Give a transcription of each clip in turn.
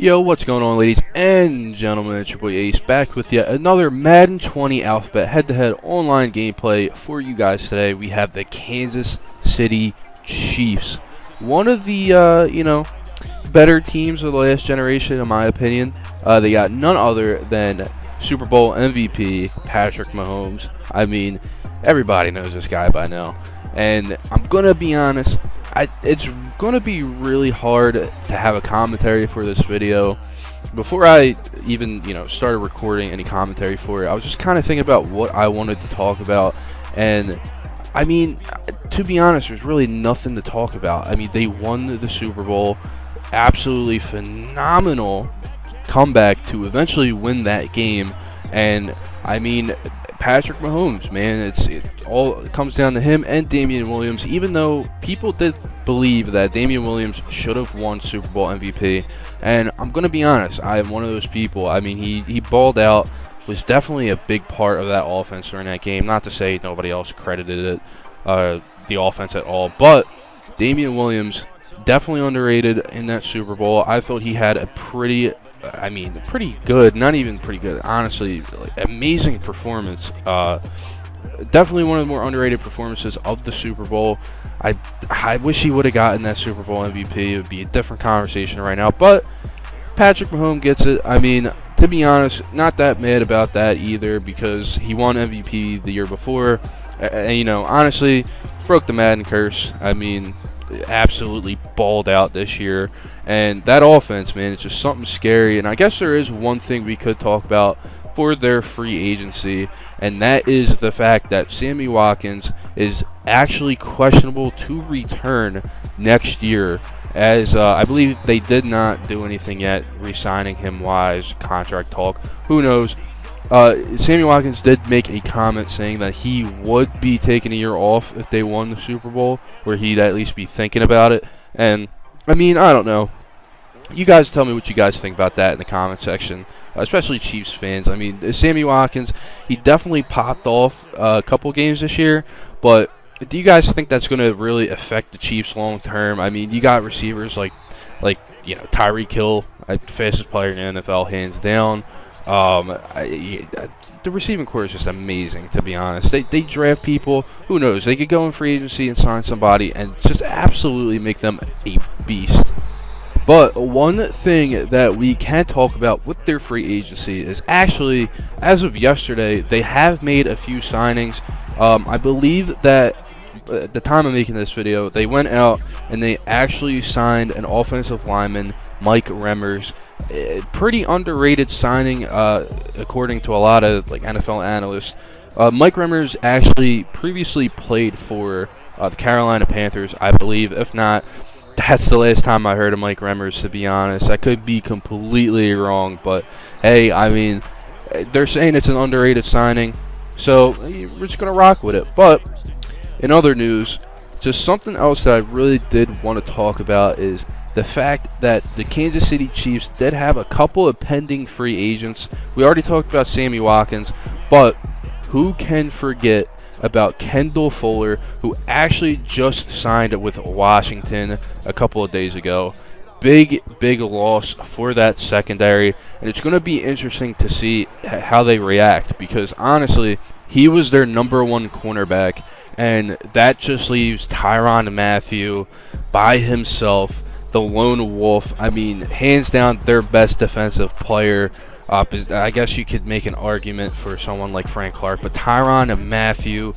Yo, what's going on, ladies and gentlemen? It's your boy Ace back with yet another Madden 20 Alphabet head-to-head online gameplay for you guys today. We have the Kansas City Chiefs, one of the better teams of the last generation, in my opinion. They got none other than Super Bowl MVP Patrick Mahomes. I mean, everybody knows this guy by now, and I'm gonna be honest. It's going to be really hard to have a commentary for this video. Before I even, started recording any commentary for it, I was just kind of thinking about what I wanted to talk about. And, I mean, to be honest, there's really nothing to talk about. I mean, they won the Super Bowl. Absolutely phenomenal comeback to eventually win that game. And, I mean, Patrick Mahomes, man, it all comes down to him and Damian Williams, even though people did believe that Damian Williams should have won Super Bowl MVP. And I'm going to be honest, I am one of those people. I mean, he balled out, was definitely a big part of that offense during that game. Not to say nobody else credited it, the offense at all, but Damian Williams, definitely underrated in that Super Bowl. I thought he had a pretty good, not even pretty good, honestly, amazing performance. Definitely one of the more underrated performances of the Super Bowl. I wish he would have gotten that Super Bowl MVP. It would be a different conversation right now, but Patrick Mahomes gets it. I mean, to be honest, not that mad about that either, because he won MVP the year before, and honestly, broke the Madden curse. I mean, absolutely balled out this year, and that offense, man, it's just something scary. And I guess there is one thing we could talk about for their free agency, and that is the fact that Sammy Watkins is actually questionable to return next year, as I believe they did not do anything yet re-signing him wise, contract talk, who knows. Sammy Watkins did make a comment saying that he would be taking a year off if they won the Super Bowl, where he'd at least be thinking about it. And, I mean, I don't know. You guys tell me what you guys think about that in the comment section, especially Chiefs fans. I mean, Sammy Watkins, he definitely popped off a couple games this year, but do you guys think that's going to really affect the Chiefs long term? I mean, you got receivers like Tyreek Hill, fastest player in the NFL, hands down. The receiving core is just amazing, to be honest. They draft people. Who knows? They could go in free agency and sign somebody and just absolutely make them a beast. But one thing that we can talk about with their free agency is actually, as of yesterday, they have made a few signings. I believe that at the time of making this video, they went out and they actually signed an offensive lineman, Mike Remmers. Pretty underrated signing, according to a lot of NFL analysts. Mike Remmers actually previously played for the Carolina Panthers, I believe. If not, that's the last time I heard of Mike Remmers, to be honest. I could be completely wrong, but hey, I mean, they're saying it's an underrated signing, so we're just going to rock with it. But in other news, just something else that I really did want to talk about is the fact that the Kansas City Chiefs did have a couple of pending free agents. We already talked about Sammy Watkins, but who can forget about Kendall Fuller, who actually just signed with Washington a couple of days ago. Big loss for that secondary, and it's going to be interesting to see how they react, because honestly, he was their #1 cornerback, and that just leaves Tyrann Mathieu by himself, the lone wolf. I mean, hands down their best defensive player. I guess you could make an argument for someone like Frank Clark, but Tyrann Mathieu,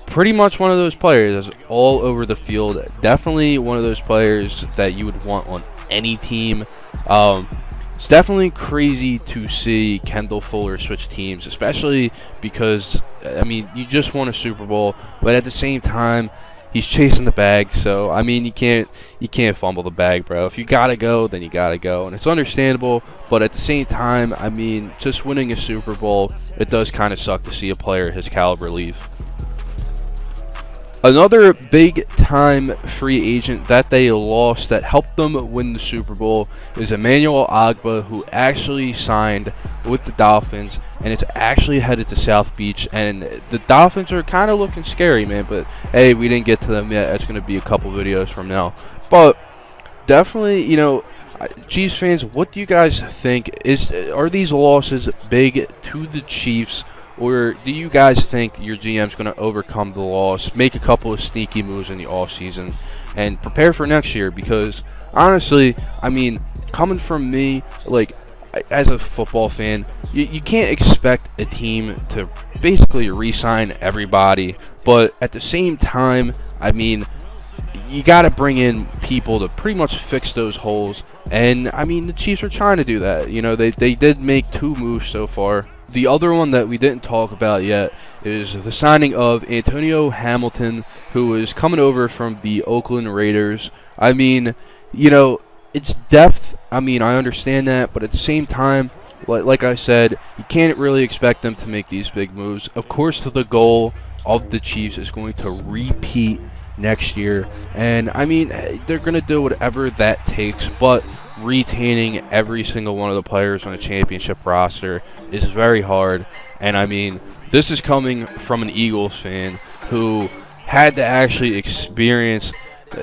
pretty much one of those players that's all over the field. Definitely one of those players that you would want on any team. It's definitely crazy to see Kendall Fuller switch teams, especially because, I mean, you just won a Super Bowl, but at the same time, he's chasing the bag. So I mean, you can't fumble the bag, bro. If you gotta go, then you gotta go, and it's understandable. But at the same time, I mean, just winning a Super Bowl, it does kind of suck to see a player his caliber leave. Another big-time free agent that they lost that helped them win the Super Bowl is Emmanuel Ogbah, who actually signed with the Dolphins, and it's actually headed to South Beach. And the Dolphins are kind of looking scary, man, but hey, we didn't get to them yet. It's going to be a couple videos from now. But definitely, Chiefs fans, what do you guys think? Are these losses big to the Chiefs, or do you guys think your GM's going to overcome the loss, make a couple of sneaky moves in the offseason, and prepare for next year? Because honestly, I mean, coming from me, like, as a football fan, you can't expect a team to basically re-sign everybody, but at the same time, I mean, you got to bring in people to pretty much fix those holes. And I mean, the Chiefs are trying to do that. You know, they did make 2 moves so far. The other one that we didn't talk about yet is the signing of Antonio Hamilton, who is coming over from the Oakland Raiders. I mean, you know, it's depth. I mean, I understand that, but at the same time, like I said, you can't really expect them to make these big moves. Of course, the goal of the Chiefs is going to repeat next year, and I mean, they're going to do whatever that takes, but retaining every single one of the players on a championship roster is very hard. And I mean, this is coming from an Eagles fan who had to actually experience,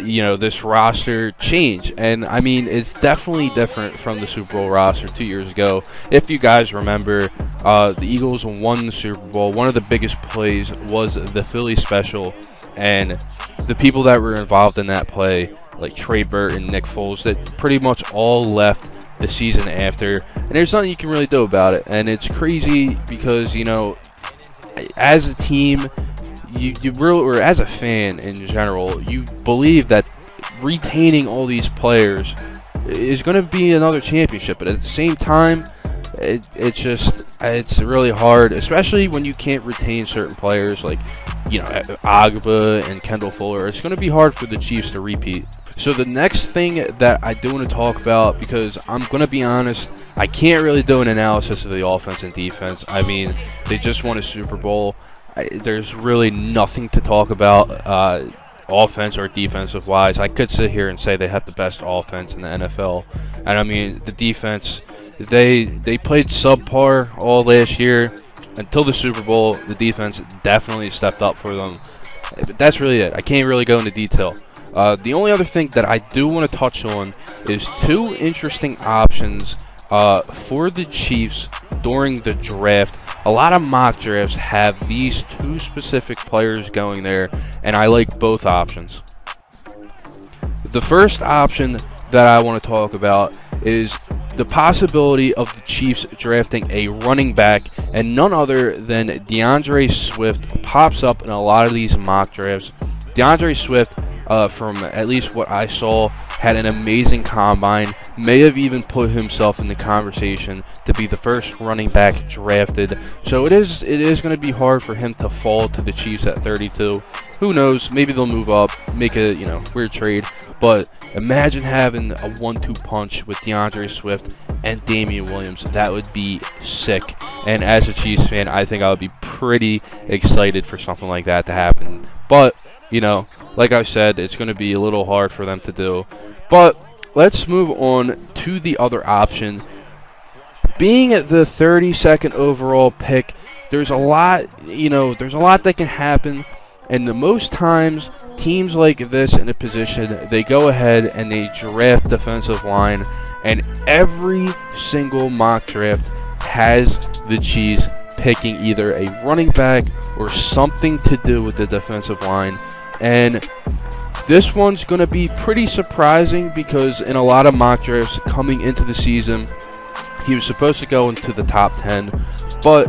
you know, this roster change. And I mean, it's definitely different from the Super Bowl roster 2 years ago. If you guys remember, the Eagles won the Super Bowl. One of the biggest plays was the Philly special, and the people that were involved in that play, like Trey Burton, Nick Foles, that pretty much all left the season after, and there's nothing you can really do about it. And it's crazy because, you know, as a team, you really, or as a fan in general, you believe that retaining all these players is going to be another championship. But at the same time, it's really hard, especially when you can't retain certain players like, you know, Agba and Kendall Fuller. It's going to be hard for the Chiefs to repeat. So the next thing that I do want to talk about, because I'm going to be honest, I can't really do an analysis of the offense and defense. I mean, they just won a Super Bowl. There's really nothing to talk about offense or defensive wise. I could sit here and say they have the best offense in the NFL, and I mean, the defense, they played subpar all last year until the Super Bowl. The defense definitely stepped up for them, but that's really it. I can't really go into detail. The only other thing that I do want to touch on is 2 interesting options for the Chiefs during the draft. A lot of mock drafts have these 2 specific players going there, and I like both options. The first option that I want to talk about is the possibility of the Chiefs drafting a running back, and none other than DeAndre Swift pops up in a lot of these mock drafts. DeAndre Swift, from at least what I saw, had an amazing combine, may have even put himself in the conversation to be the first running back drafted. So it is going to be hard for him to fall to the Chiefs at 32. Who knows? Maybe they'll move up, make a, you know, weird trade. But imagine having a 1-2 punch with DeAndre Swift and Damian Williams. That would be sick. And as a Chiefs fan, I think I would be pretty excited for something like that to happen. But, you know, like I said, it's going to be a little hard for them to do. But let's move on to the other option. Being at the 32nd overall pick, there's a lot, you know, there's a lot that can happen. And the most times, teams like this in a position, they go ahead and they draft defensive line. And every single mock draft has the Chiefs picking either a running back or something to do with the defensive line. And this one's going to be pretty surprising because in a lot of mock drafts coming into the season, he was supposed to go into the top 10. But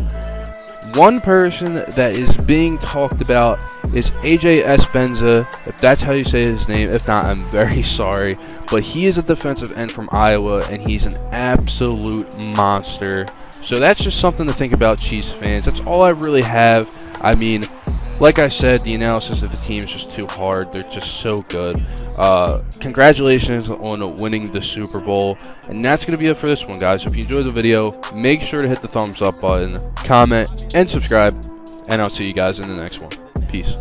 one person that is being talked about is AJ Espenza, if that's how you say his name. If not, I'm very sorry. But he is a defensive end from Iowa, and he's an absolute monster. So that's just something to think about, Chiefs fans. That's all I really have. I mean, like I said, the analysis of the team is just too hard. They're just so good. Congratulations on winning the Super Bowl. And that's going to be it for this one, guys. So if you enjoyed the video, make sure to hit the thumbs up button, comment, and subscribe. And I'll see you guys in the next one. Peace.